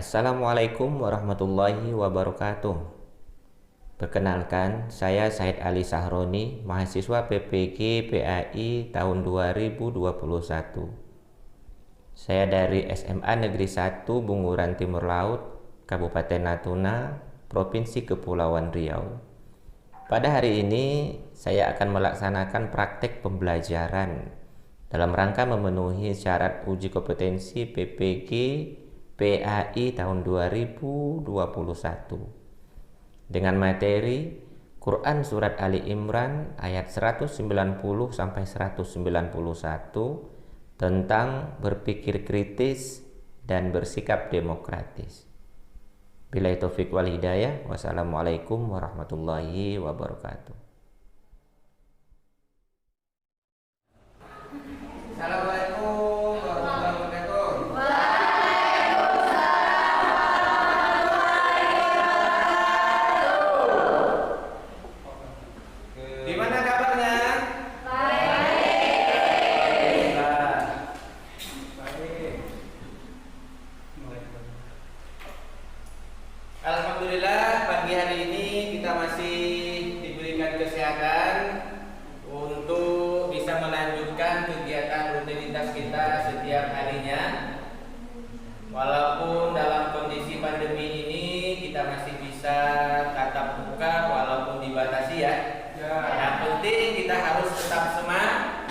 Assalamualaikum warahmatullahi wabarakatuh. Perkenalkan, saya Said Ali Sahroni, mahasiswa PPG PAI tahun 2021. Saya dari SMA Negeri 1 Bunguran Timur Laut, Kabupaten Natuna, Provinsi Kepulauan Riau. Pada hari ini, saya akan melaksanakan praktek pembelajaran dalam rangka memenuhi syarat uji kompetensi PPG PAI tahun 2021 dengan materi Quran Surat Ali Imran ayat 190 sampai 191 tentang berpikir kritis dan bersikap demokratis. Billahi taufik wal hidayah. Wassalamualaikum warahmatullahi wabarakatuh. Assalamualaikum warahmatullahi wabarakatuh. Gimana kabarnya? Baik. Baik. Alhamdulillah, pagi hari ini kita masih diberikan kesehatan untuk bisa melanjutkan kegiatan rutinitas kita setiap harinya. Walaupun dalam kondisi pandemi ini kita masih bisa tatap muka walaupun dibatasi ya. Yang penting kita harus tetap semangat.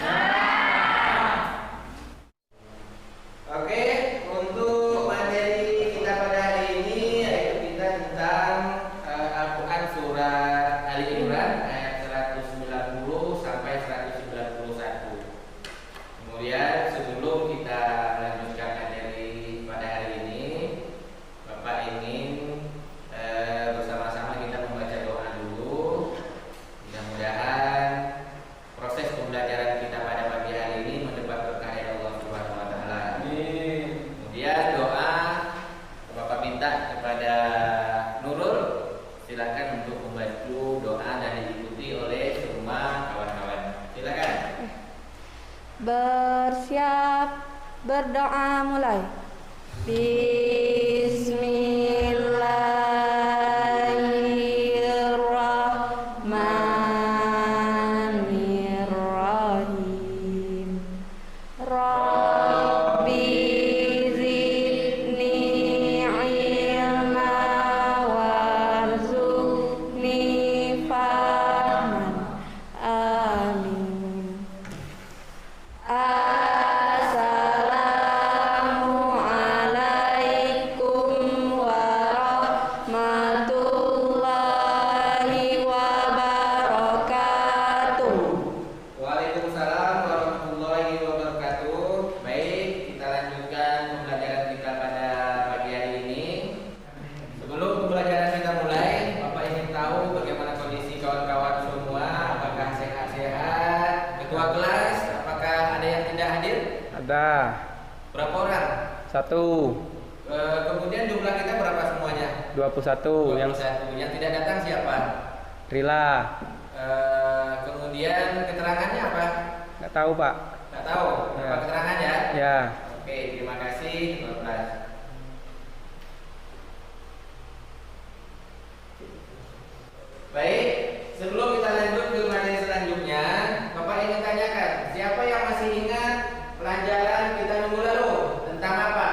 Oke, untuk materi kita pada hari ini yaitu kita tentang Al-Quran Surat Ali Imran ayat 190 sampai 191. Kemudian sebelum kita melanjutkan materi pada hari ini, Bapak ingin bersama-sama kita membaca doa dulu. Mudah-mudahan proses pembelajaran kita pada pagi hari ini mendapat berkah dari Allah Subhanahu wa taala. Kemudian doa Bapak minta kepada Nurul, silakan untuk membantu doa dan diikuti oleh semua kawan-kawan. Silakan. Bersiap, berdoa mulai. Bismillahirrahmanirrahim. Rabbi zidni ilma warzuqni fahman. Amin. Assalamualaikum warahmatullahi wabarakatuh. Waalaikumsalam warahmatullahi wabarakatuh. Baik, kita lanjutkan pembelajaran kita pada pagi hari ini. Sebelum pembelajaran kita mulai, Bapak ingin tahu bagaimana kondisi kawan-kawan semua, apakah sehat-sehat? Ketua kelas, apakah ada yang tidak hadir? Ada Berapa orang? 1, Kemudian jumlah kita berapa semuanya? 21 yang 21. Yang tidak datang siapa? Rila. Kemudian keterangannya apa? Nggak tahu Pak. Nggak tahu. Ya. Apa keterangan ya? Ya. Oke, terima kasih Ketua kelas. Baik, sebelum kita lanjut ke materi selanjutnya, Bapak ingin tanyakan, siapa yang masih ingat pelajaran kita minggu lalu tentang apa?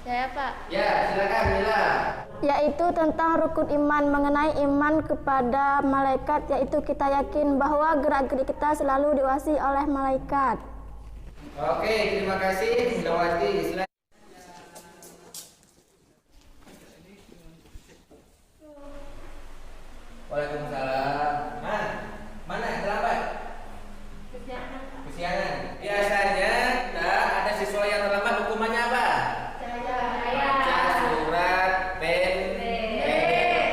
Saya Pak. Ya, silakan Mila. Yaitu tentang rukun iman, mengenai iman kepada malaikat, yaitu kita yakin bahwa gerak-gerik kita selalu diawasi oleh malaikat. Oke, terima kasih Indrawati. Silakan. Waalaikumsalam. Mana terlambat? Kesiangan. Biasanya ada siswa yang terlambat, hukumannya apa? Baca surat pendek.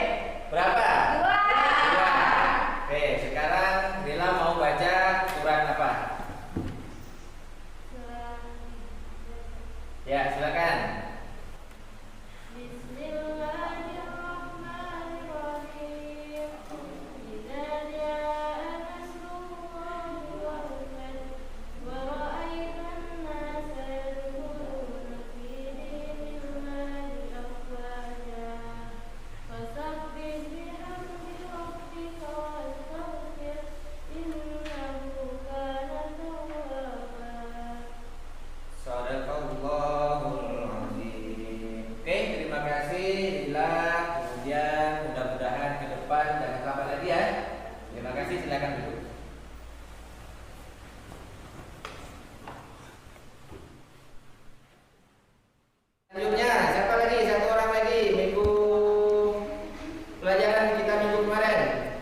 Berapa? 2. Oke, sekarang Rila mau baca surat apa? Ya, silakan. Bismillahirrahmanirrahim.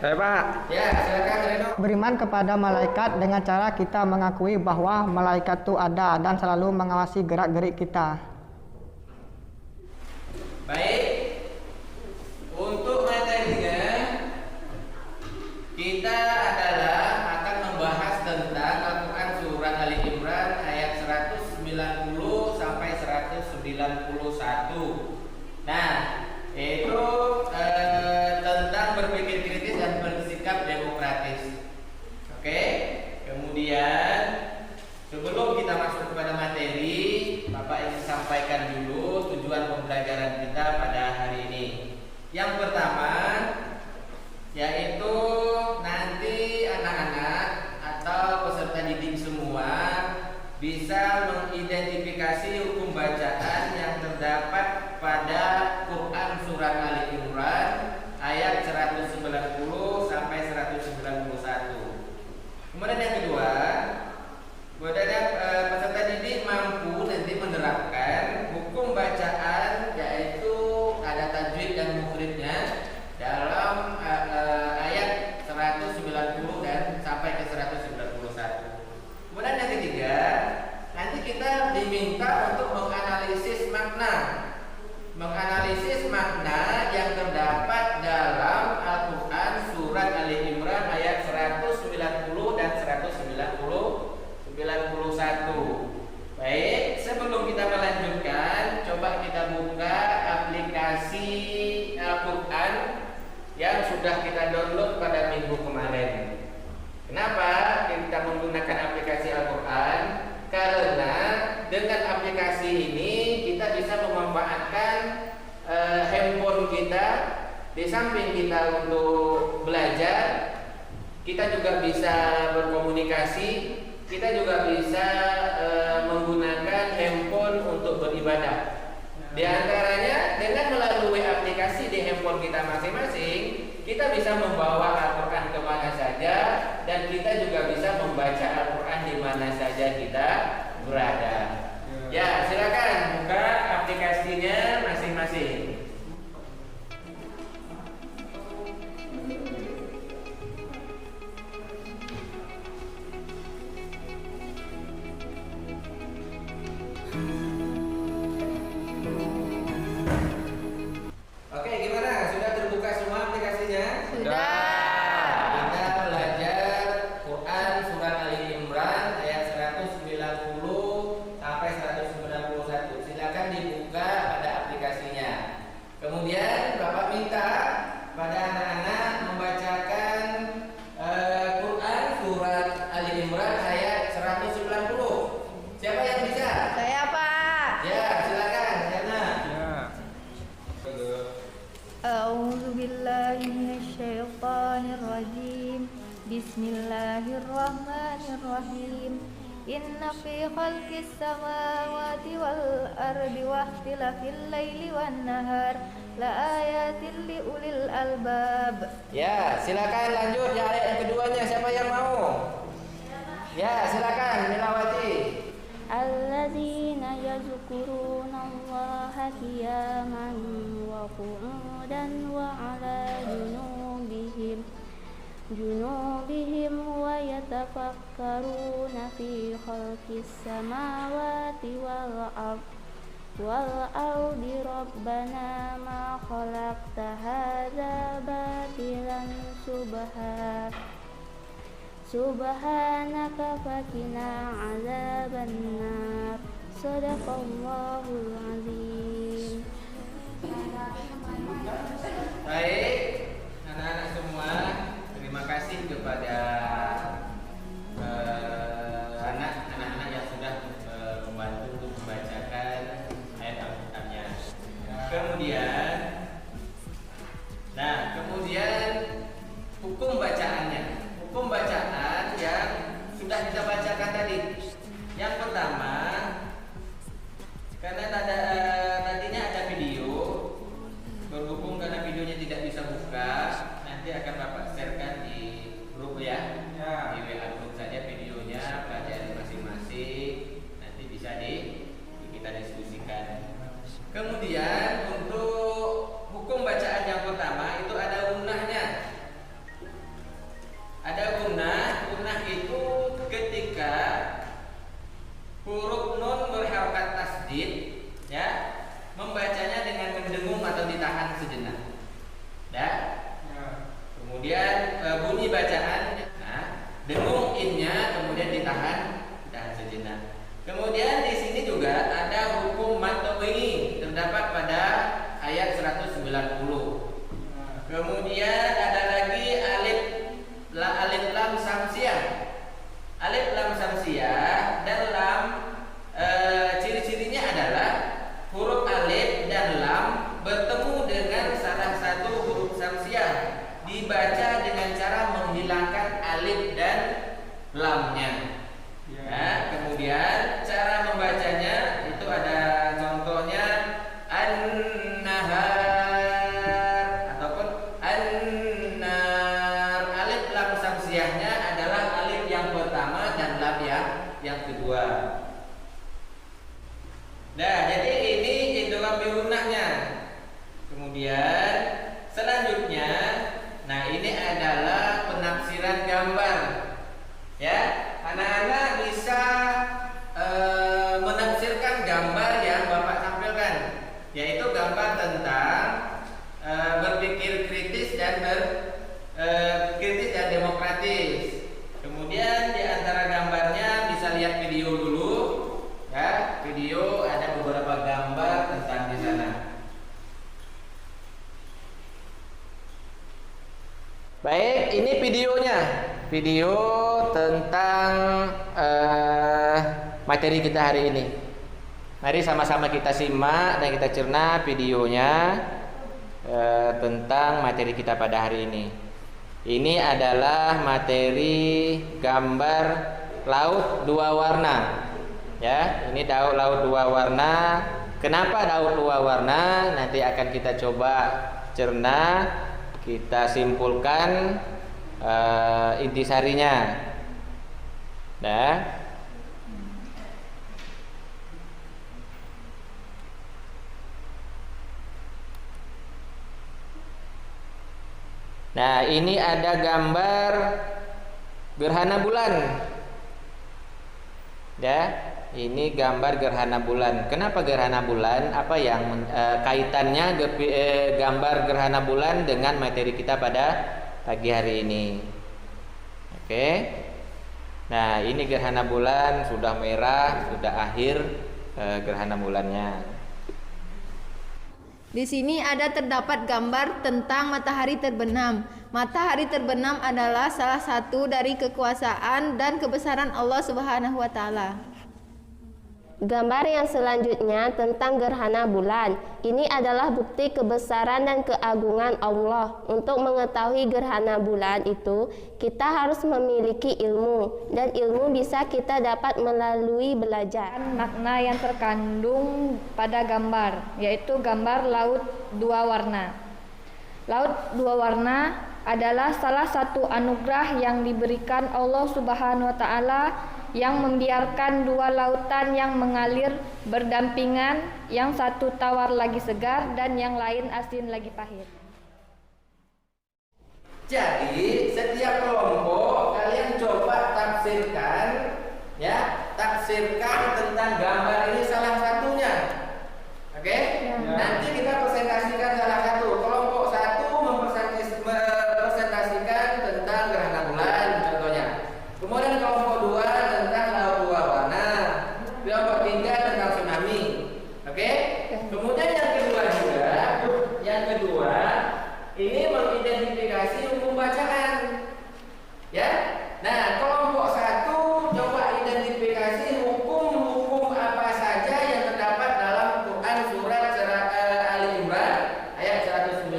Saya Pak. Ya, silakan Reno. Beriman kepada malaikat dengan cara kita mengakui bahwa malaikat itu ada dan selalu mengawasi gerak-gerik kita. Baik. Untuk materinya kita adalah akan membahas tentang Al-Quran Surat Ali Imran ayat 190 sampai 191. Nah, itu tentang berpikir kritis dan bersikap demokratis. Oke. Kemudian sebelum kita masuk kepada materi, Bapak ingin sampaikan dulu tujuan pembelajaran kita pada hari ini. Yang pertama yaitu nanti anak-anak atau peserta didik semua bisa mengidentifikasi hukum bacaan yang terdapat pada Quran Surat Ali Imran ayat 190 sampai 191. Kemudian yang kedua, peserta didik mampu nanti menerapkan hukum bacaan, yaitu ada tajwid dan mufridnya dalam ayat 190 dan sampai ke 191. Kemudian yang ketiga, nanti kita diminta untuk menganalisis makna yang terdapat dalam Al-Quran Surat Ali Imran ayat 190 dan 191. Baik, sebelum kita melanjutkan, coba kita buka aplikasi Al-Quran yang sudah kita download pada minggu kemarin. Kenapa kita menggunakan aplikasi Al-Quran? Karena dengan aplikasi ini kita bisa memanfaatkan handphone kita. Di samping kita untuk belajar, kita juga bisa berkomunikasi, kita juga bisa menggunakan handphone untuk beribadah. Di antaranya dengan melalui aplikasi di handphone kita masing-masing, kita bisa membawa Al-Quran kemana saja, dan kita juga bisa membaca Al-Quran di mana saja kita berada. Ya, silakan buka aplikasinya masing-masing. Oke, gimana? Sudah terbuka semua aplikasinya? Sudah. Kita belajar Quran Surat Ali Imran ayat 190 sampai 191. Silakan dibuka pada aplikasinya. Kemudian Bapak minta pada anak-anak membacakan Quran Surat Ali Imran ayat 190. Siapa yang bisa? Saya Pak. Ya, silakan. Yana. Ya. A'udzu billahi minasyaitonir rajim. Bismillahirrahmanirrahim. Inna fi khalqis samawati wal ardi wa ikhtilafil laili wan nahar la ayatin li ulil albab. Ya, silakan lanjut ya, ayat yang keduanya. Siapa yang mau? Ya, silakan Milawati. Alladzina yazkuruna Allaha qiyaman wa qu'udan wa 'ala junubihim wa yatafakkaruna fi khalqis samawati wal ardi rabbana ma khalaqta hadza batilan subhanaka fakina 'adzabannar. Shadaqallahul azim. Baik, anak-anak semua, terima kasih kepada anak-anak yang sudah membantu untuk membacakan ayat Al-Qur'annya. Kemudian hukum bacaannya. Hukum bacaan yang sudah kita bacakan tadi. Yang pertama, karena tadinya ada video, berhubung karena videonya tidak bisa buka, nanti akan Bapak sharekan di grup ya. Di WA grup saja videonya, pelajaran masing-masing, nanti bisa kita diskusikan. Kemudian untuk hukum bacaan yang pertama itu ada gunnahnya. atau ditahan sejenak. Ya. Kemudian bunyi bacaan, dengung innya kemudian ditahan sejenak. Kemudian di sini juga ada hukum matoi terdapat pada ayat 190. Kemudian ada lagi alif lam samsiah. Alif lam samsiah dan lam ciri-cirinya adalah huruf alif dan lam bertemu dengan salah satu huruf samsiah, dibaca dengan cara menghilangkan alif dan lamnya. Nah, kemudian cara membacanya itu ada contohnya an-nahar ataupun an-nar. Alif lam samsiahnya adalah alif yang pertama dan lam yang kedua. Nah, jadi ini idgham bi gunnahnya. Kemudian selanjutnya, nah ini adalah penafsiran gambar. Ya, anak-anak bisa menafsirkan gambar yang Bapak tampilkan, yaitu gambar tentang berpikir kritis dan kritis dan demokratis. Kemudian di antara gambarnya bisa lihat video dulu. Ya, video ada beberapa gambar tentang di sana. Baik, ini videonya. Video tentang materi kita hari ini. Mari sama-sama kita simak dan kita cerna videonya tentang materi kita pada hari ini. Ini adalah materi gambar laut dua warna. Ya, ini laut dua warna. Kenapa laut dua warna? Nanti akan kita coba cerna, kita simpulkan intisarinya. Nah, ini ada gambar gerhana bulan. Ya, ini gambar gerhana bulan. Kenapa gerhana bulan? Apa yang kaitannya gambar gerhana bulan dengan materi kita pada pagi hari ini? Oke. Nah, ini gerhana bulan sudah merah, sudah akhir gerhana bulannya. Di sini ada terdapat gambar tentang matahari terbenam. Matahari terbenam adalah salah satu dari kekuasaan dan kebesaran Allah Subhanahu wa taala. Gambar yang selanjutnya tentang gerhana bulan. Ini adalah bukti kebesaran dan keagungan Allah. Untuk mengetahui gerhana bulan itu, kita harus memiliki ilmu, dan ilmu bisa kita dapat melalui belajar. Makna yang terkandung pada gambar, yaitu gambar laut dua warna. Laut dua warna adalah salah satu anugerah yang diberikan Allah Subhanahu wa taala, yang membiarkan dua lautan yang mengalir berdampingan, yang satu tawar lagi segar dan yang lain asin lagi pahit. Jadi setiap kelompok kalian coba tafsirkan, ya, tafsirkan tentang gambar ini salah satunya. Oke? Ya. Nanti kita presentasikan salah satu. Kelompok satu mempresentasikan tentang gerhana bulan contohnya. Kemudian kelompok dua tentang laut dua warna. Kelompok tiga tentang tsunami. Oke? Kemudian yang kedua juga, ini mengidentifikasi hukum bacaan. Ya. Nah, kelompok satu coba identifikasi hukum-hukum apa saja yang terdapat dalam Quran surat Ali Imran ayat 190.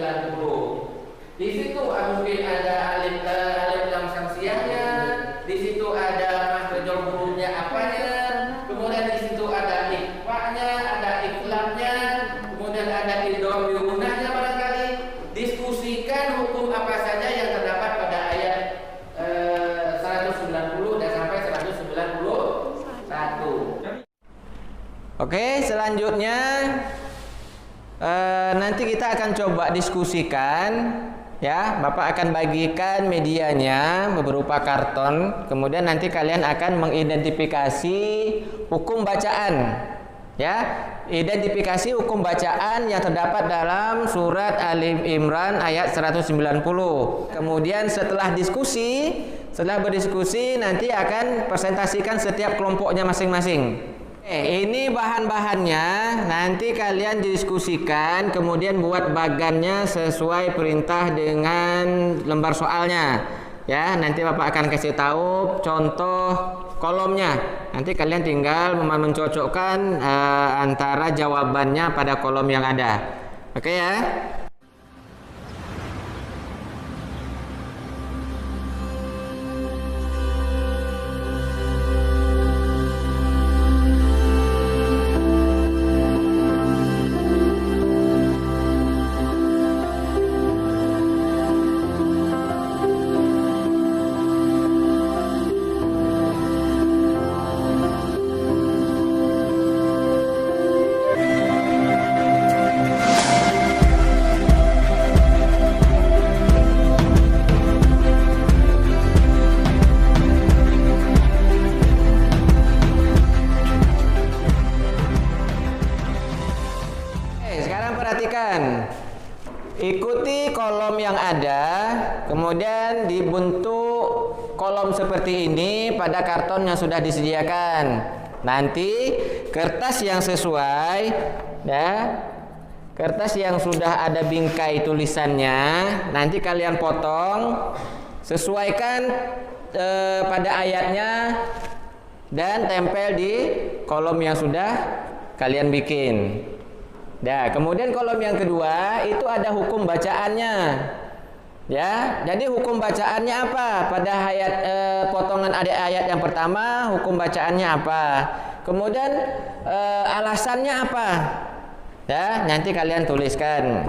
Di situ mungkin ada alif lam samsiahnya, di situ ada makhrajul hurufnya apanya, kemudian di situ ada ikhfa'nya, ada iklamnya, kemudian ada idgham bi gunnahnya barangkali. Diskusikan hukum apa saja yang terdapat pada ayat 190 dan sampai 191. Oke, selanjutnya nanti kita akan coba diskusikan. Ya, Bapak akan bagikan medianya berupa karton. Kemudian nanti kalian akan mengidentifikasi hukum bacaan. Ya, identifikasi hukum bacaan yang terdapat dalam surat Ali Imran ayat 190. Kemudian setelah berdiskusi nanti akan presentasikan setiap kelompoknya masing-masing. Ini bahan-bahannya, nanti kalian diskusikan, kemudian buat bagannya sesuai perintah dengan lembar soalnya. Ya, nanti Bapak akan kasih tahu contoh kolomnya. Nanti kalian tinggal mencocokkan antara jawabannya pada kolom yang ada. Oke ya? Ikuti kolom yang ada, kemudian dibentuk kolom seperti ini pada karton yang sudah disediakan. Nanti kertas yang sesuai, ya, kertas yang sudah ada bingkai tulisannya, nanti kalian potong, sesuaikan pada ayatnya dan tempel di kolom yang sudah kalian bikin. Nah, kemudian kolom yang kedua itu ada hukum bacaannya. Ya, jadi hukum bacaannya apa? Pada ayat potongan ayat yang pertama hukum bacaannya apa? Kemudian alasannya apa? Ya, nanti kalian tuliskan.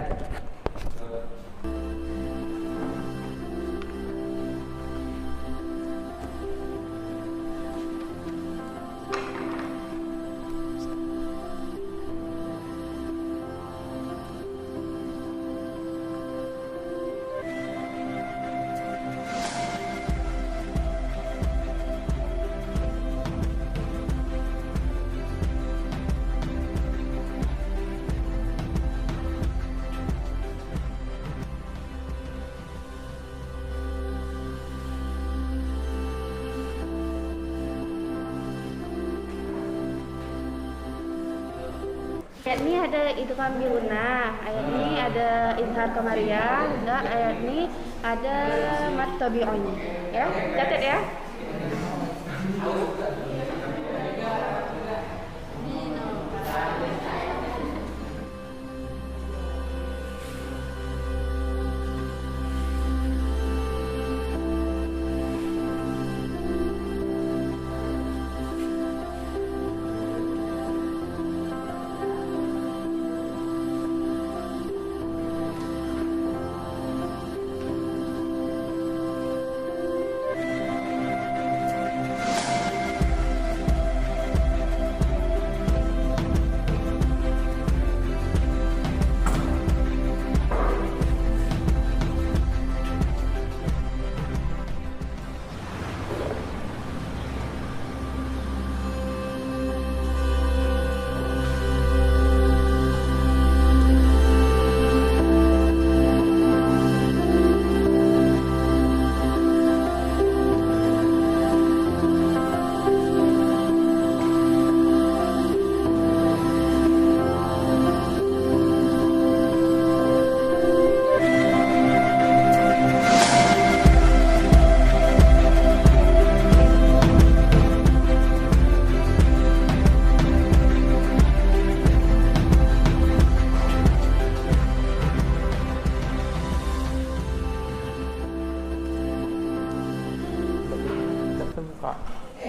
Ayat ini ada idgham biluna, ayat ini ada izhar qamariyah, dan ayat ini ada mad tabi'un. Ya, catat ya.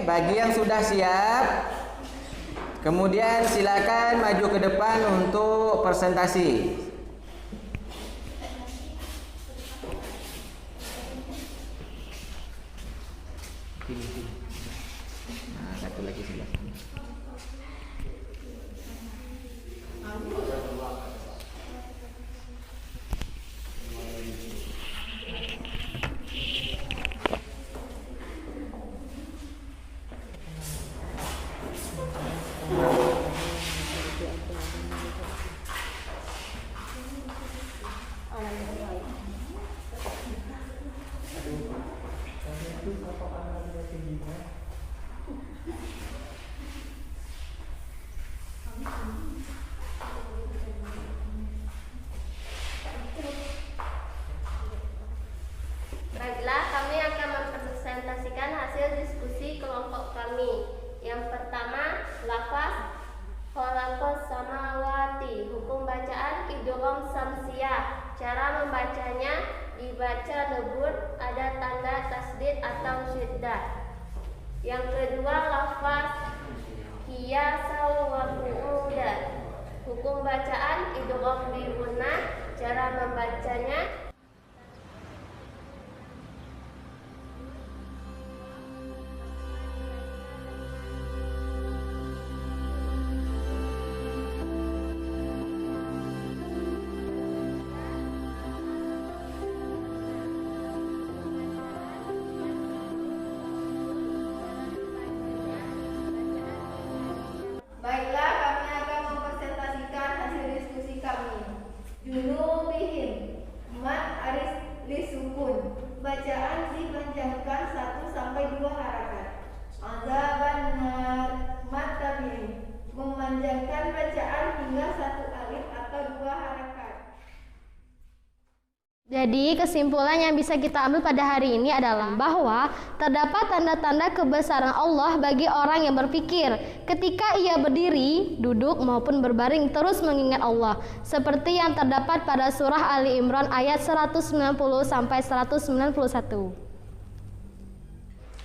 Bagi yang sudah siap, kemudian silakan maju ke depan untuk presentasi. Nah, satu lagi silakan. Hamziyah. Cara membacanya dibaca lebur, ada tanda tasdid atau syiddah. Yang kedua lafaz qiyasal wa qu'uda. Hukum bacaan idgham bi gunnah. Cara membacanya Baiklah, kami akan mempresentasikan hasil diskusi kami. Junubihim mat aris lisukun. Bacaan dipanjangkan 1 sampai 2 harakat. Azaban nar mat tabi'in. Memanjangkan bacaan hingga 1 alif atau 2 harakat. Jadi kesimpulan yang bisa kita ambil pada hari ini adalah bahwa terdapat tanda-tanda kebesaran Allah bagi orang yang berpikir ketika ia berdiri, duduk maupun berbaring terus mengingat Allah, seperti yang terdapat pada surah Ali Imran ayat 190 sampai 191.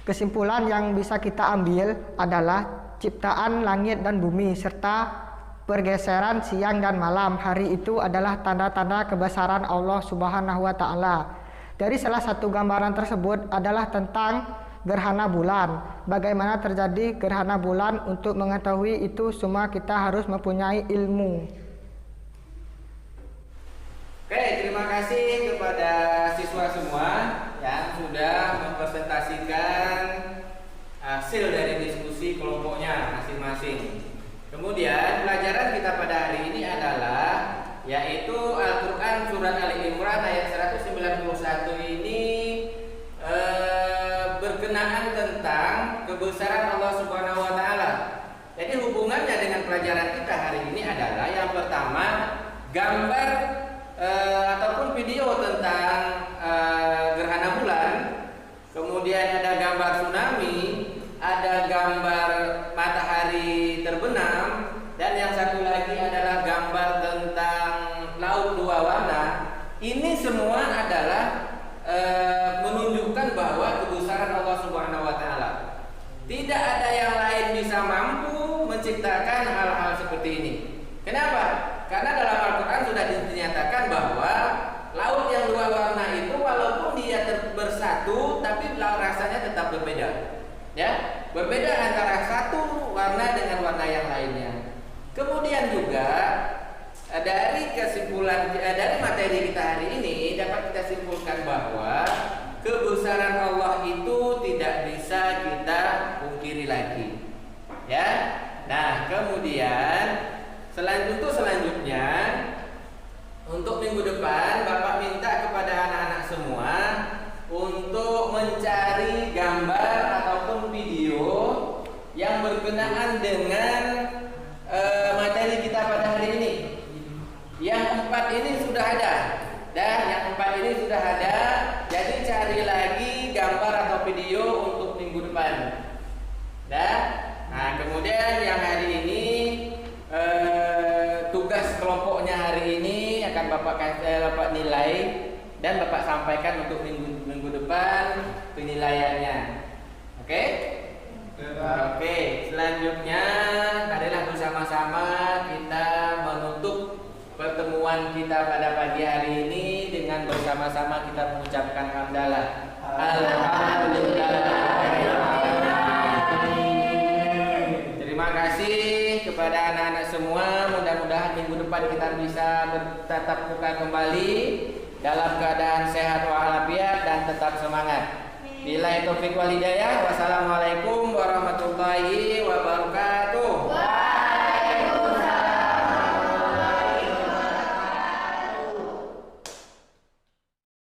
Kesimpulan yang bisa kita ambil adalah ciptaan langit dan bumi serta pergeseran siang dan malam hari itu adalah tanda-tanda kebesaran Allah Subhanahu wa Ta'ala. Dari salah satu gambaran tersebut adalah tentang gerhana bulan. Bagaimana terjadi gerhana bulan, untuk mengetahui itu semua kita harus mempunyai ilmu. Oke, terima kasih kepada siswa semua yang sudah mempresentasikan hasil dari diskusi kelompoknya masing-masing. Kemudian pelajaran kita pada hari ini adalah yaitu Al-Quran Surat Ali Imran ayat 191 ini berkenaan tentang kebesaran Allah Subhanahu wa Ta'ala. Jadi hubungannya dengan pelajaran kita hari ini adalah yang pertama gambar ataupun video tentang gerhana bulan, kemudian ada gambar tsunami, ada gambar matahari terbenam, dan yang satu lagi adalah gambar tentang laut 2 warna. Ini semua adalah menunjukkan bahwa kebesaran Allah Subhanahu wa Ta'ala. Tidak ada yang lain bisa mampu menciptakan hal-hal seperti ini. Kenapa? Karena dalam Al-Quran sudah dinyatakan bahwa laut yang 2 warna itu walaupun dia bersatu, tapi rasanya tetap berbeda. Ya, berbeda antara satu warna dengan warna yang lainnya. Kemudian juga dari kesimpulan dari materi kita hari ini dapat kita simpulkan bahwa kebesaran Allah itu tidak bisa kita pungkiri lagi. Ya. Nah, kemudian selanjutnya untuk minggu depan Bapak minta kepada anak-anak semua untuk mencari gambar ataupun video yang berkenaan dengan materi kita pada hari ini. Yang 4 ini sudah ada, dan yang 4 ini sudah ada. Jadi cari lagi gambar atau video untuk minggu depan. Nah, kemudian yang hari ini tugas kelompoknya hari ini akan Bapak nilai dan Bapak sampaikan untuk minggu depan penilaiannya. Oke? Oke, selanjutnya marilah bersama-sama kita menutup pertemuan kita pada pagi hari ini dengan bersama-sama kita mengucapkan hamdalah. Alhamdulillah. Terima kasih kepada anak-anak semua. Mudah-mudahan minggu depan kita bisa bertatap muka kembali dalam keadaan sehat walafiat dan tetap semangat. Billahi taufiq wal hidayah. Wassalamualaikum warahmatullahi wabarakatuh.